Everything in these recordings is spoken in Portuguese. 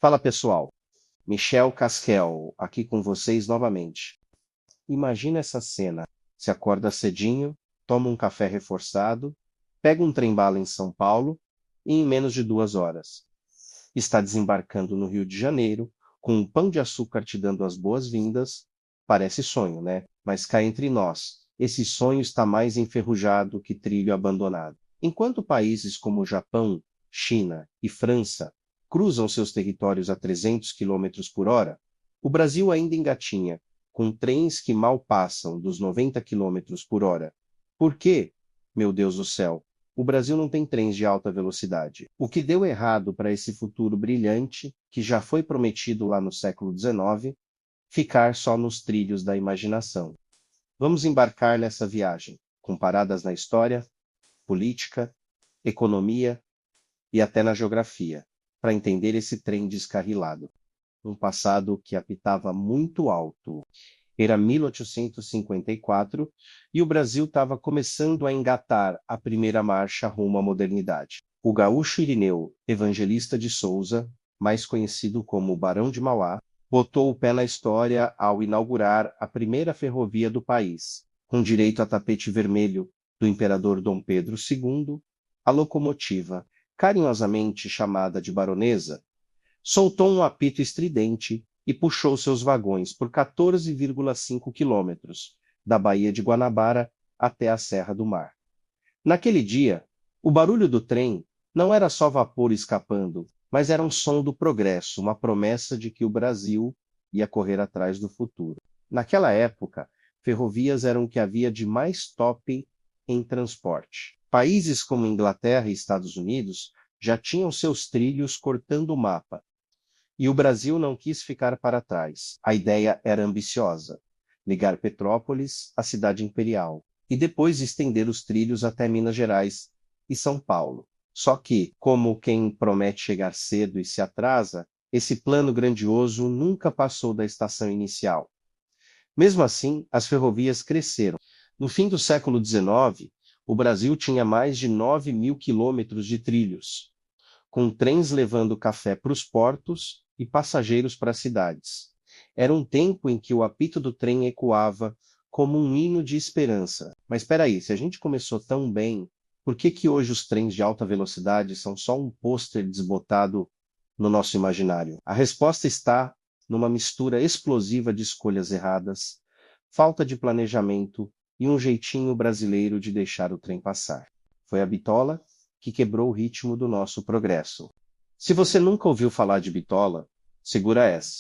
Fala pessoal, Michel Casquel aqui com vocês novamente. Imagina essa cena: se acorda cedinho, toma um café reforçado, pega um trem-bala em São Paulo e em menos de 2 horas está desembarcando no Rio de Janeiro, com um pão de açúcar te dando as boas-vindas. Parece sonho, né? Mas cá entre nós, esse sonho está mais enferrujado que trilho abandonado. Enquanto países como Japão, China e França cruzam seus territórios a 300 quilômetros por hora, o Brasil ainda engatinha com trens que mal passam dos 90 quilômetros por hora. Por quê? Meu Deus do céu! O Brasil não tem trens de alta velocidade. O que deu errado para esse futuro brilhante, que já foi prometido lá no século XIX, ficar só nos trilhos da imaginação. Vamos embarcar nessa viagem, com paradas na história, política, economia e até na geografia, para entender esse trem descarrilado. Um passado que apitava muito alto. Era 1854 e o Brasil estava começando a engatar a primeira marcha rumo à modernidade. O gaúcho Irineu Evangelista de Souza, mais conhecido como Barão de Mauá, botou o pé na história ao inaugurar a primeira ferrovia do país, com direito a tapete vermelho do imperador Dom Pedro II. A locomotiva, carinhosamente chamada de Baronesa, soltou um apito estridente e puxou seus vagões por 14,5 quilômetros, da Baía de Guanabara até a Serra do Mar. Naquele dia, o barulho do trem não era só vapor escapando, mas era um som do progresso, uma promessa de que o Brasil ia correr atrás do futuro. Naquela época, ferrovias eram o que havia de mais top em transporte. Países como Inglaterra e Estados Unidos já tinham seus trilhos cortando o mapa, e o Brasil não quis ficar para trás. A ideia era ambiciosa: ligar Petrópolis à cidade imperial e depois estender os trilhos até Minas Gerais e São Paulo. Só que, como quem promete chegar cedo e se atrasa, esse plano grandioso nunca passou da estação inicial. Mesmo assim, as ferrovias cresceram. No fim do século XIX, o Brasil tinha mais de 9.000 quilômetros de trilhos, com trens levando café para os portos e passageiros para as cidades. Era um tempo em que o apito do trem ecoava como um hino de esperança. Mas espera aí, se a gente começou tão bem, por que hoje os trens de alta velocidade são só um pôster desbotado no nosso imaginário? A resposta está numa mistura explosiva de escolhas erradas, falta de planejamento e um jeitinho brasileiro de deixar o trem passar. Foi a bitola que quebrou o ritmo do nosso progresso. Se você nunca ouviu falar de bitola, segura essa.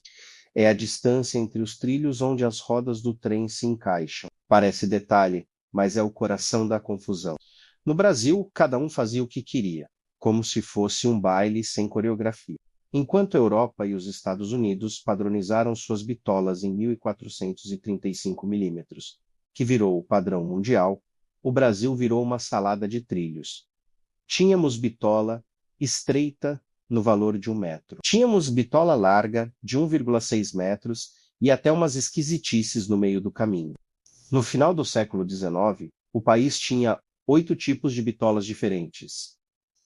É a distância entre os trilhos onde as rodas do trem se encaixam. Parece detalhe, mas é o coração da confusão. No Brasil, cada um fazia o que queria, como se fosse um baile sem coreografia. Enquanto a Europa e os Estados Unidos padronizaram suas bitolas em 1435 milímetros, que virou o padrão mundial, o Brasil virou uma salada de trilhos. Tínhamos bitola estreita no valor de 1 metro. Tínhamos bitola larga de 1,6 metros e até umas esquisitices no meio do caminho. No final do século XIX, o país tinha 8 tipos de bitolas diferentes.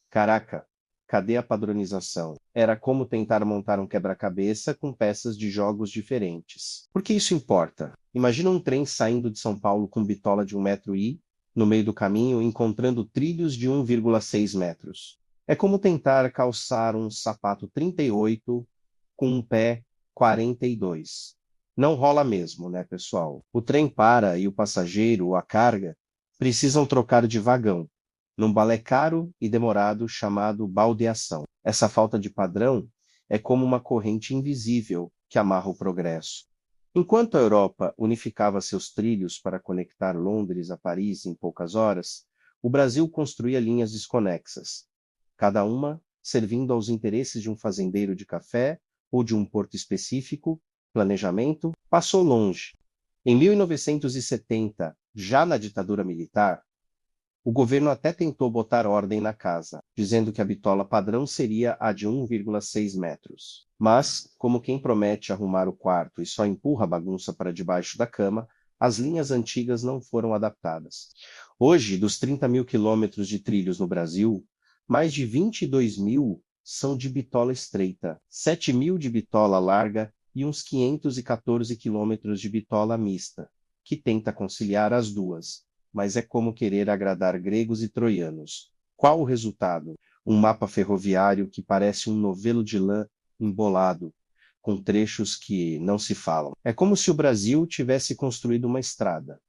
Caraca, cadê a padronização? Era como tentar montar um quebra-cabeça com peças de jogos diferentes. Por que isso importa? Imagina um trem saindo de São Paulo com bitola de 1 metro e, no meio do caminho, encontrando trilhos de 1,6 metros. É como tentar calçar um sapato 38 com um pé 42. Não rola mesmo, né, pessoal? O trem para e o passageiro ou a carga precisam trocar de vagão, num balé caro e demorado chamado baldeação. Essa falta de padrão é como uma corrente invisível que amarra o progresso. Enquanto a Europa unificava seus trilhos para conectar Londres a Paris em poucas horas, o Brasil construía linhas desconexas, cada uma servindo aos interesses de um fazendeiro de café ou de um porto específico. Planejamento passou longe. Em 1970, já na ditadura militar, o governo até tentou botar ordem na casa, dizendo que a bitola padrão seria a de 1,6 metros. Mas, como quem promete arrumar o quarto e só empurra a bagunça para debaixo da cama, as linhas antigas não foram adaptadas. Hoje, dos 30.000 quilômetros de trilhos no Brasil, mais de 22.000 são de bitola estreita, 7.000 de bitola larga e uns 514 quilômetros de bitola mista, que tenta conciliar as duas, mas é como querer agradar gregos e troianos. Qual o resultado? Um mapa ferroviário que parece um novelo de lã embolado, com trechos que não se falam. É como se o Brasil tivesse construído uma estrada,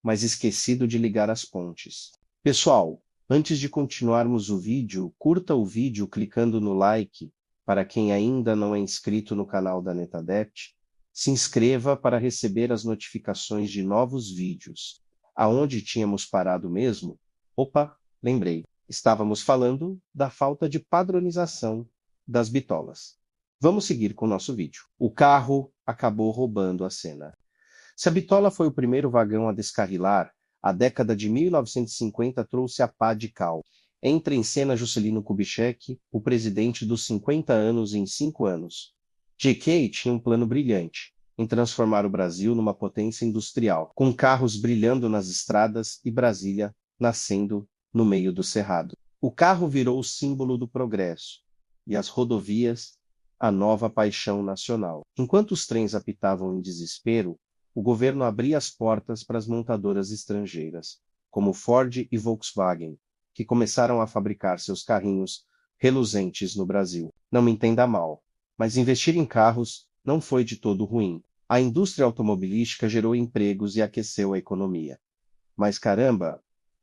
mas esquecido de ligar as pontes. Pessoal, antes de continuarmos o vídeo, curta o vídeo clicando no like. Para quem ainda não é inscrito no canal da NetAdept, se inscreva para receber as notificações de novos vídeos. Aonde tínhamos parado mesmo? Opa, lembrei. Estávamos falando da falta de padronização das bitolas. Vamos seguir com o nosso vídeo. O carro acabou roubando a cena. Se a bitola foi o primeiro vagão a descarrilar, a década de 1950 trouxe a pá de cal. Entra em cena Juscelino Kubitschek, o presidente dos 50 anos em 5 anos. JK tinha um plano brilhante em transformar o Brasil numa potência industrial, com carros brilhando nas estradas e Brasília nascendo no meio do cerrado. O carro virou o símbolo do progresso, e as rodovias a nova paixão nacional. Enquanto os trens apitavam em desespero, o governo abria as portas para as montadoras estrangeiras, como Ford e Volkswagen, que começaram a fabricar seus carrinhos reluzentes no Brasil. Não me entenda mal, mas investir em carros não foi de todo ruim. A indústria automobilística gerou empregos e aqueceu a economia. Mas caramba,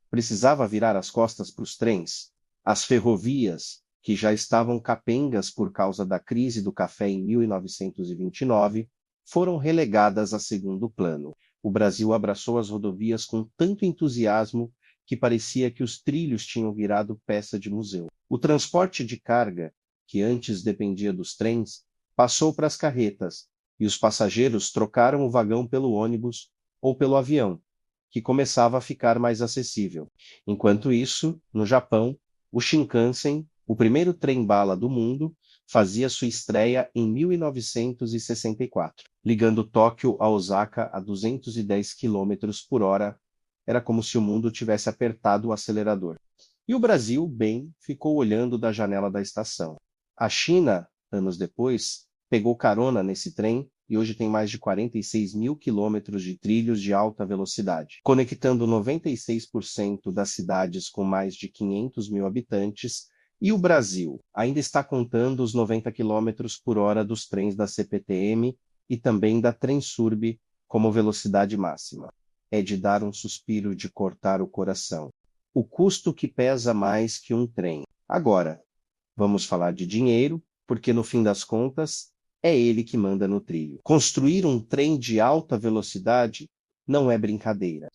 precisava virar as costas para os trens? As ferrovias, que já estavam capengas por causa da crise do café em 1929, foram relegadas a segundo plano. O Brasil abraçou as rodovias com tanto entusiasmo que parecia que os trilhos tinham virado peça de museu. O transporte de carga, que antes dependia dos trens, passou para as carretas, e os passageiros trocaram o vagão pelo ônibus ou pelo avião, que começava a ficar mais acessível. Enquanto isso, no Japão, o Shinkansen, o primeiro trem-bala do mundo, fazia sua estreia em 1964, ligando Tóquio a Osaka a 210 km por hora. Era como se o mundo tivesse apertado o acelerador. E o Brasil, bem, ficou olhando da janela da estação. A China, anos depois, pegou carona nesse trem e hoje tem mais de 46 mil quilômetros de trilhos de alta velocidade, conectando 96% das cidades com mais de 500 mil habitantes. E o Brasil ainda está contando os 90 km por hora dos trens da CPTM e também da Transurb como velocidade máxima. É de dar um suspiro de cortar o coração. O custo que pesa mais que um trem. Agora, vamos falar de dinheiro, porque no fim das contas, é ele que manda no trilho. Construir um trem de alta velocidade não é brincadeira.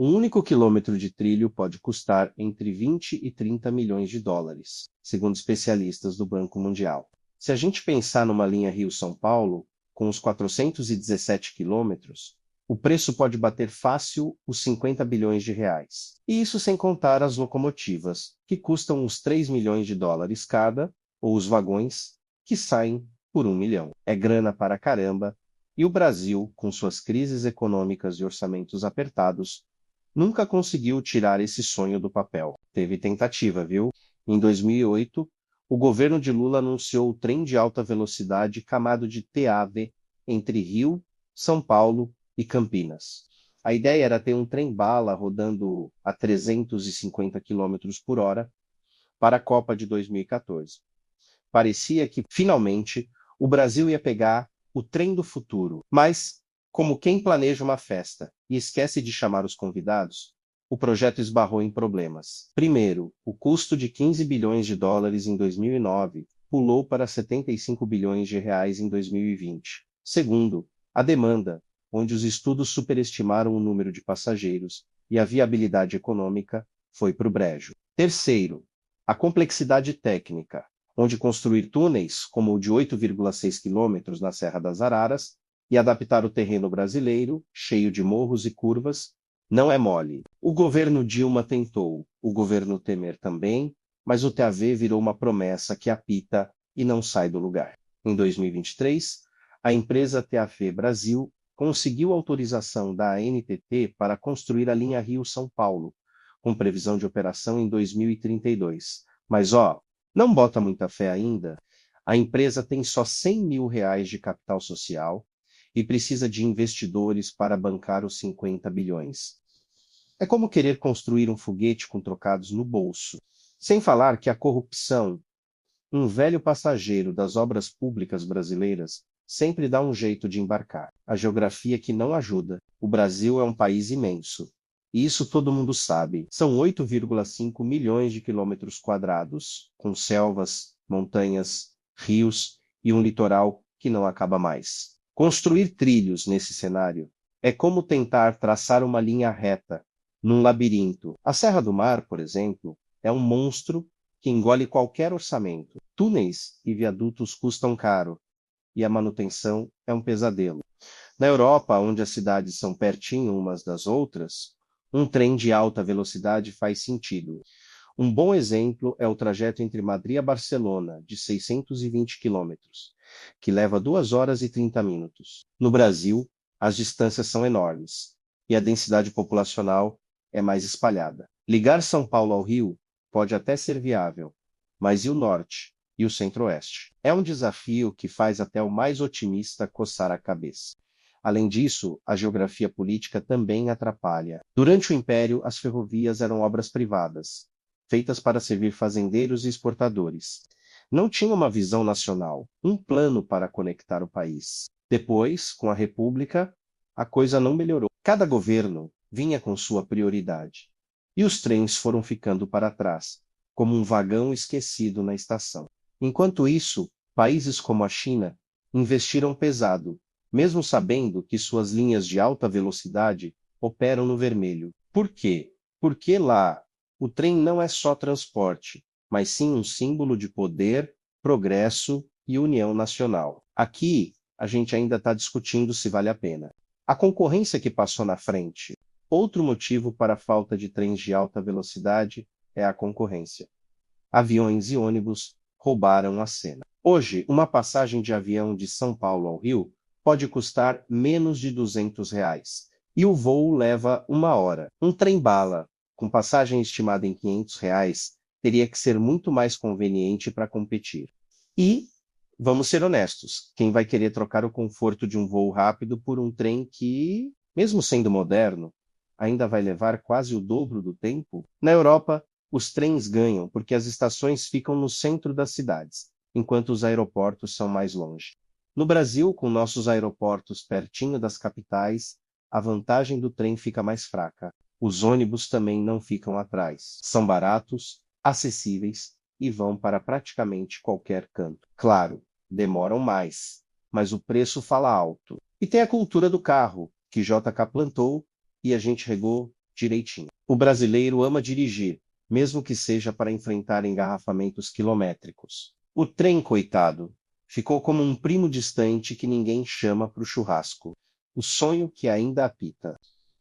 Um único quilômetro de trilho pode custar entre 20 e 30 milhões de dólares, segundo especialistas do Banco Mundial. Se a gente pensar numa linha Rio-São Paulo, com os 417 quilômetros, o preço pode bater fácil os 50 bilhões de reais. E isso sem contar as locomotivas, que custam uns 3 milhões de dólares cada, ou os vagões, que saem por 1 milhão. É grana para caramba, e o Brasil, com suas crises econômicas e orçamentos apertados, nunca conseguiu tirar esse sonho do papel. Teve tentativa, viu? Em 2008, o governo de Lula anunciou o trem de alta velocidade chamado de TAV entre Rio, São Paulo e Campinas. A ideia era ter um trem-bala rodando a 350 km por hora para a Copa de 2014. Parecia que, finalmente, o Brasil ia pegar o trem do futuro, mas como quem planeja uma festa e esquece de chamar os convidados, o projeto esbarrou em problemas. Primeiro, o custo de 15 bilhões de dólares em 2009 pulou para 75 bilhões de reais em 2020. Segundo, a demanda, onde os estudos superestimaram o número de passageiros e a viabilidade econômica, foi para o brejo. Terceiro, a complexidade técnica, onde construir túneis, como o de 8,6 quilômetros na Serra das Araras, e adaptar o terreno brasileiro, cheio de morros e curvas, não é mole. O governo Dilma tentou, o governo Temer também, mas o TAV virou uma promessa que apita e não sai do lugar. Em 2023, a empresa TAV Brasil conseguiu autorização da ANTT para construir a linha Rio-São Paulo, com previsão de operação em 2032. Mas Não bota muita fé ainda? A empresa tem só R$ 100 mil de capital social e precisa de investidores para bancar os 50 bilhões. É como querer construir um foguete com trocados no bolso. Sem falar que a corrupção, um velho passageiro das obras públicas brasileiras, sempre dá um jeito de embarcar. A geografia que não ajuda. O Brasil é um país imenso. E isso todo mundo sabe. São 8,5 milhões de quilômetros quadrados, com selvas, montanhas, rios e um litoral que não acaba mais. Construir trilhos nesse cenário é como tentar traçar uma linha reta num labirinto. A Serra do Mar, por exemplo, é um monstro que engole qualquer orçamento. Túneis e viadutos custam caro e a manutenção é um pesadelo. Na Europa, onde as cidades são pertinho umas das outras, um trem de alta velocidade faz sentido. Um bom exemplo é o trajeto entre Madrid e Barcelona, de 620 quilômetros, que leva 2 horas e 30 minutos. No Brasil, as distâncias são enormes e a densidade populacional é mais espalhada. Ligar São Paulo ao Rio pode até ser viável, mas e o norte e o centro-oeste? É um desafio que faz até o mais otimista coçar a cabeça. Além disso, a geografia política também atrapalha. Durante o Império, as ferrovias eram obras privadas, feitas para servir fazendeiros e exportadores. Não tinha uma visão nacional, um plano para conectar o país. Depois, com a República, a coisa não melhorou. Cada governo vinha com sua prioridade. E os trens foram ficando para trás, como um vagão esquecido na estação. Enquanto isso, países como a China investiram pesado, mesmo sabendo que suas linhas de alta velocidade operam no vermelho. Por quê? Porque lá o trem não é só transporte, mas sim um símbolo de poder, progresso e união nacional. Aqui, a gente ainda está discutindo se vale a pena. A concorrência que passou na frente. Outro motivo para a falta de trens de alta velocidade é a concorrência. Aviões e ônibus roubaram a cena. Hoje, uma passagem de avião de São Paulo ao Rio pode custar menos de R$ 200, e o voo leva 1 hora. Um trem-bala, com passagem estimada em R$ 500, teria que ser muito mais conveniente para competir. E, vamos ser honestos, quem vai querer trocar o conforto de um voo rápido por um trem que, mesmo sendo moderno, ainda vai levar quase o dobro do tempo? Na Europa, os trens ganham porque as estações ficam no centro das cidades, enquanto os aeroportos são mais longe. No Brasil, com nossos aeroportos pertinho das capitais, a vantagem do trem fica mais fraca. Os ônibus também não ficam atrás. São baratos, acessíveis e vão para praticamente qualquer canto. Claro, demoram mais, mas o preço fala alto. E tem a cultura do carro, que JK plantou e a gente regou direitinho. O brasileiro ama dirigir, mesmo que seja para enfrentar engarrafamentos quilométricos. O trem, coitado, ficou como um primo distante que ninguém chama para o churrasco. O sonho que ainda apita.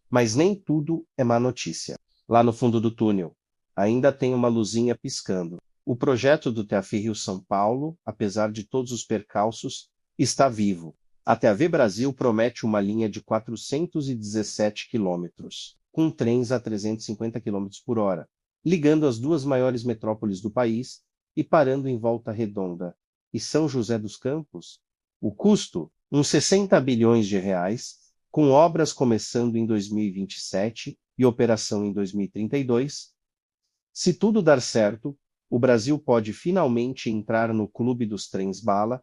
Mas nem tudo é má notícia. Lá no fundo do túnel, ainda tem uma luzinha piscando. O projeto do TEAFI São Paulo, apesar de todos os percalços, está vivo. A TAV Brasil promete uma linha de 417 quilômetros, com trens a 350 quilômetros por hora, ligando as duas maiores metrópoles do país e parando em Volta Redonda e São José dos Campos. O custo, uns 60 bilhões de reais, com obras começando em 2027 e operação em 2032. Se tudo dar certo, o Brasil pode finalmente entrar no clube dos trens-bala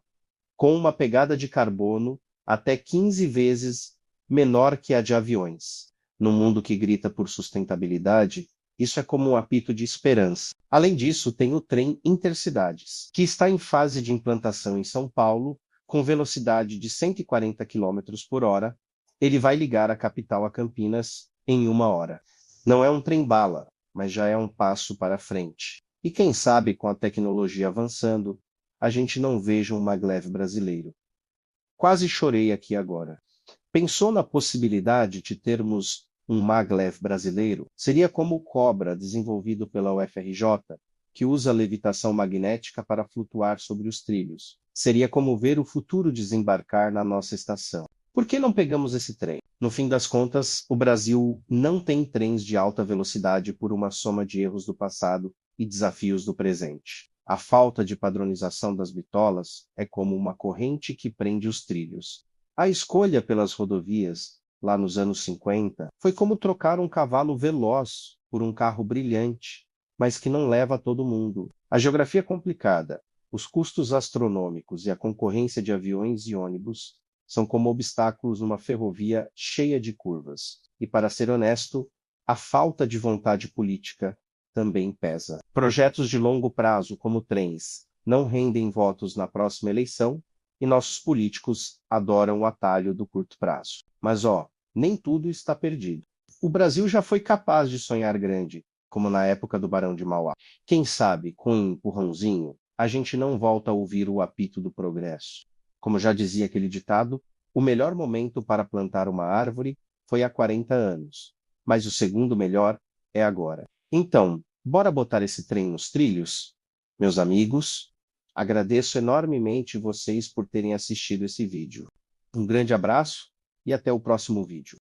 com uma pegada de carbono até 15 vezes menor que a de aviões. No mundo que grita por sustentabilidade, isso é como um apito de esperança. Além disso, tem o trem Intercidades, que está em fase de implantação em São Paulo, com velocidade de 140 quilômetros por hora. Ele vai ligar a capital a Campinas em 1 hora. Não é um trem-bala, mas já é um passo para frente. E quem sabe, com a tecnologia avançando, a gente não veja um maglev brasileiro. Quase chorei aqui agora. Pensou na possibilidade de termos um maglev brasileiro? Seria como o Cobra, desenvolvido pela UFRJ, que usa levitação magnética para flutuar sobre os trilhos. Seria como ver o futuro desembarcar na nossa estação. Por que não pegamos esse trem? No fim das contas, o Brasil não tem trens de alta velocidade por uma soma de erros do passado e desafios do presente. A falta de padronização das bitolas é como uma corrente que prende os trilhos. A escolha pelas rodovias, lá nos anos 50, foi como trocar um cavalo veloz por um carro brilhante, mas que não leva todo mundo. A geografia é complicada, os custos astronômicos e a concorrência de aviões e ônibus são como obstáculos numa ferrovia cheia de curvas. E, para ser honesto, a falta de vontade política também pesa. Projetos de longo prazo, como trens, não rendem votos na próxima eleição e nossos políticos adoram o atalho do curto prazo. Mas, nem tudo está perdido. O Brasil já foi capaz de sonhar grande, como na época do Barão de Mauá. Quem sabe, com um empurrãozinho, a gente não volta a ouvir o apito do progresso. Como já dizia aquele ditado, o melhor momento para plantar uma árvore foi há 40 anos, mas o segundo melhor é agora. Então, bora botar esse trem nos trilhos? Meus amigos, agradeço enormemente vocês por terem assistido esse vídeo. Um grande abraço e até o próximo vídeo.